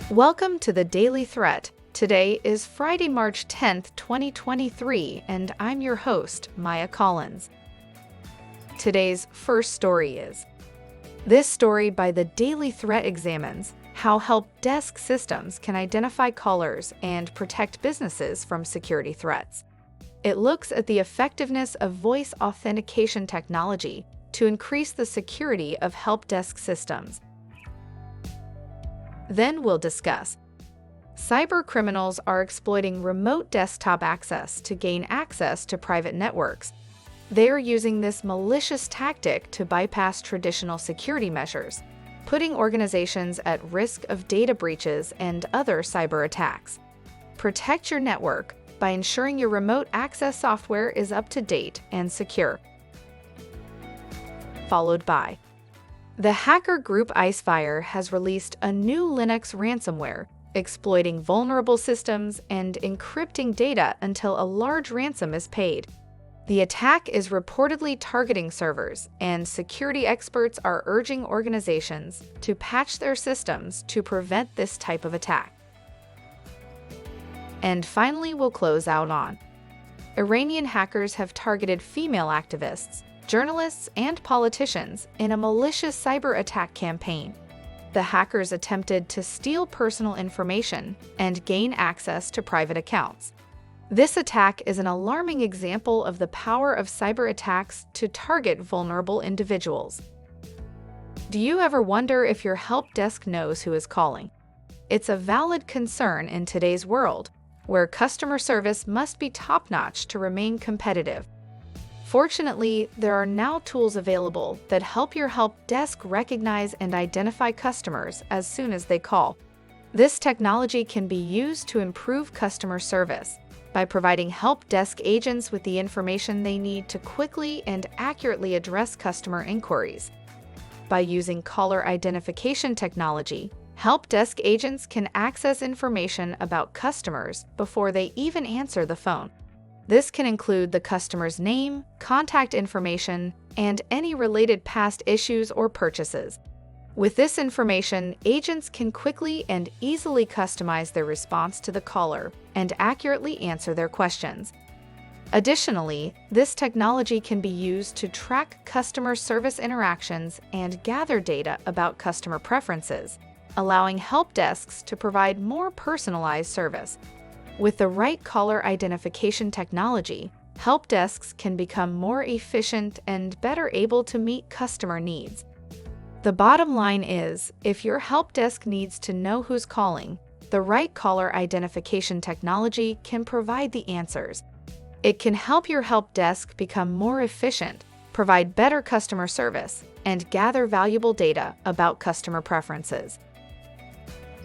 Welcome to the Daily Threat. Today is Friday, March 10th, 2023, and I'm your host, Maya Collins. Today's first story is: this story by the Daily Threat examines how help desk systems can identify callers and protect businesses from security threats. It looks at the effectiveness of voice authentication technology to increase the security of help desk systems. Then we'll discuss: cyber criminals are exploiting remote desktop access to gain access to private networks. They are using this malicious tactic to bypass traditional security measures, putting organizations at risk of data breaches and other cyber attacks. Protect your network by ensuring your remote access software is up to date and secure. Followed by: the hacker group Icefire has released a new Linux ransomware, exploiting vulnerable systems and encrypting data until a large ransom is paid. The attack is reportedly targeting servers, and security experts are urging organizations to patch their systems to prevent this type of attack. And finally, we'll close out on: Iranian hackers have targeted female activists, journalists, and politicians in a malicious cyber attack campaign. The hackers attempted to steal personal information and gain access to private accounts. This attack is an alarming example of the power of cyber attacks to target vulnerable individuals. Do you ever wonder if your help desk knows who is calling? It's a valid concern in today's world, where customer service must be top-notch to remain competitive. Fortunately, there are now tools available that help your help desk recognize and identify customers as soon as they call. This technology can be used to improve customer service by providing help desk agents with the information they need to quickly and accurately address customer inquiries. By using caller identification technology, help desk agents can access information about customers before they even answer the phone. This can include the customer's name, contact information, and any related past issues or purchases. With this information, agents can quickly and easily customize their response to the caller and accurately answer their questions. Additionally, this technology can be used to track customer service interactions and gather data about customer preferences, allowing help desks to provide more personalized service. With the right caller identification technology, help desks can become more efficient and better able to meet customer needs. The bottom line is, if your help desk needs to know who's calling, the right caller identification technology can provide the answers. It can help your help desk become more efficient, provide better customer service, and gather valuable data about customer preferences.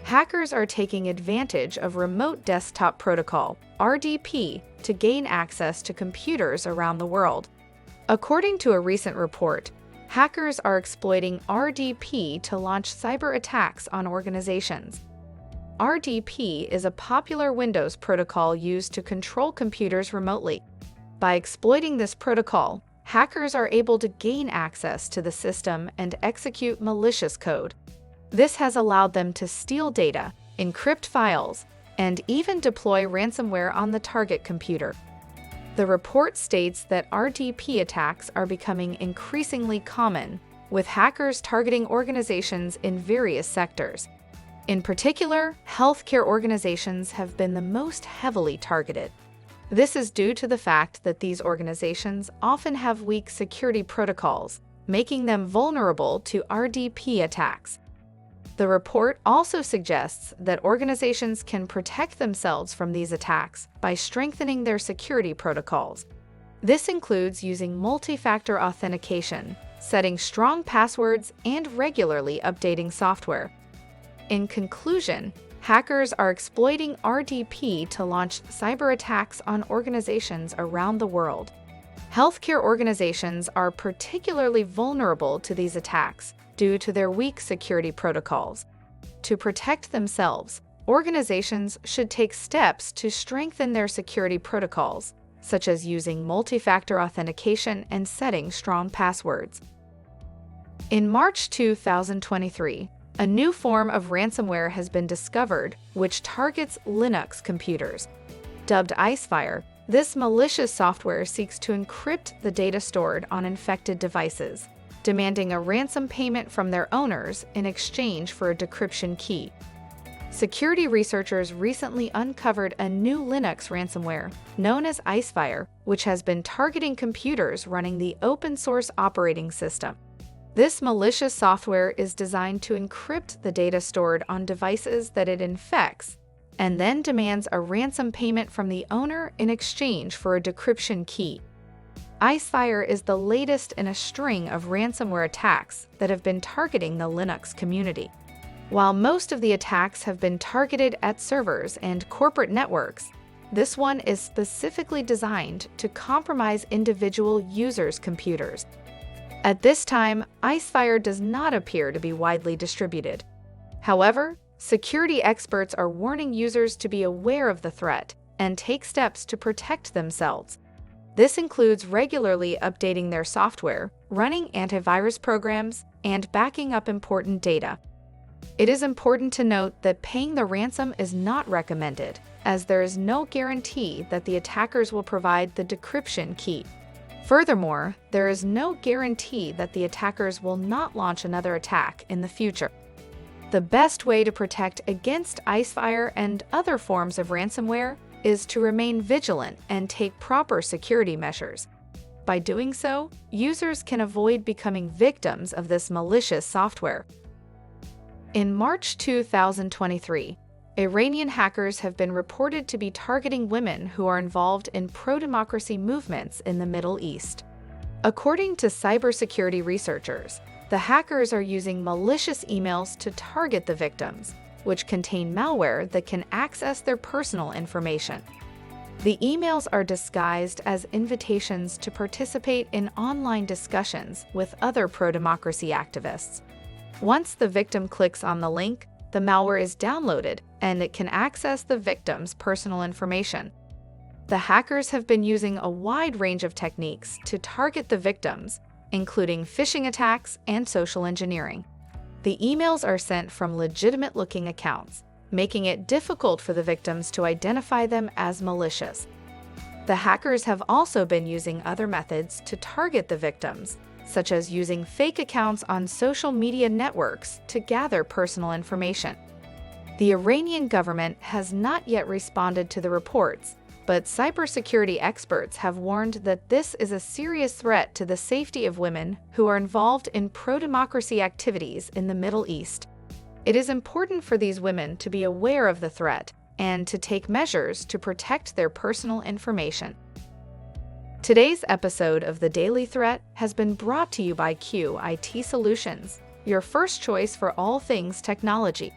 Hackers are taking advantage of Remote Desktop Protocol, RDP, to gain access to computers around the world. According to a recent report, hackers are exploiting RDP to launch cyber attacks on organizations. RDP is a popular Windows protocol used to control computers remotely. By exploiting this protocol, hackers are able to gain access to the system and execute malicious code. This has allowed them to steal data, encrypt files, and even deploy ransomware on the target computer. The report states that RDP attacks are becoming increasingly common, with hackers targeting organizations in various sectors. In particular, healthcare organizations have been the most heavily targeted. This is due to the fact that these organizations often have weak security protocols, making them vulnerable to RDP attacks. The report also suggests that organizations can protect themselves from these attacks by strengthening their security protocols. This includes using multi-factor authentication, setting strong passwords, and regularly updating software. In conclusion, hackers are exploiting RDP to launch cyber attacks on organizations around the world. Healthcare organizations are particularly vulnerable to these attacks due to their weak security protocols. To protect themselves, organizations should take steps to strengthen their security protocols, such as using multi-factor authentication and setting strong passwords. In March 2023, A new form of ransomware has been discovered, which targets Linux computers. Dubbed Icefire, this malicious software seeks to encrypt the data stored on infected devices, demanding a ransom payment from their owners in exchange for a decryption key. Security researchers recently uncovered a new Linux ransomware, known as Icefire, which has been targeting computers running the open-source operating system. This malicious software is designed to encrypt the data stored on devices that it infects, and then demands a ransom payment from the owner in exchange for a decryption key. Icefire is the latest in a string of ransomware attacks that have been targeting the Linux community. While most of the attacks have been targeted at servers and corporate networks, this one is specifically designed to compromise individual users' computers. At this time, Icefire does not appear to be widely distributed. However, security experts are warning users to be aware of the threat and take steps to protect themselves. This includes regularly updating their software, running antivirus programs, and backing up important data. It is important to note that paying the ransom is not recommended, as there is no guarantee that the attackers will provide the decryption key. Furthermore, there is no guarantee that the attackers will not launch another attack in the future. The best way to protect against Icefire and other forms of ransomware is to remain vigilant and take proper security measures. By doing so, users can avoid becoming victims of this malicious software. In March 2023, Iranian hackers have been reported to be targeting women who are involved in pro-democracy movements in the Middle East. According to cybersecurity researchers, the hackers are using malicious emails to target the victims, which contain malware that can access their personal information. The emails are disguised as invitations to participate in online discussions with other pro-democracy activists. Once the victim clicks on the link, the malware is downloaded and it can access the victim's personal information. The hackers have been using a wide range of techniques to target the victims, including phishing attacks and social engineering. The emails are sent from legitimate-looking accounts, making it difficult for the victims to identify them as malicious. The hackers have also been using other methods to target the victims, such as using fake accounts on social media networks to gather personal information. The Iranian government has not yet responded to the reports, but cybersecurity experts have warned that this is a serious threat to the safety of women who are involved in pro-democracy activities in the Middle East. It is important for these women to be aware of the threat and to take measures to protect their personal information. Today's episode of The Daily Threat has been brought to you by QIT Solutions, your first choice for all things technology.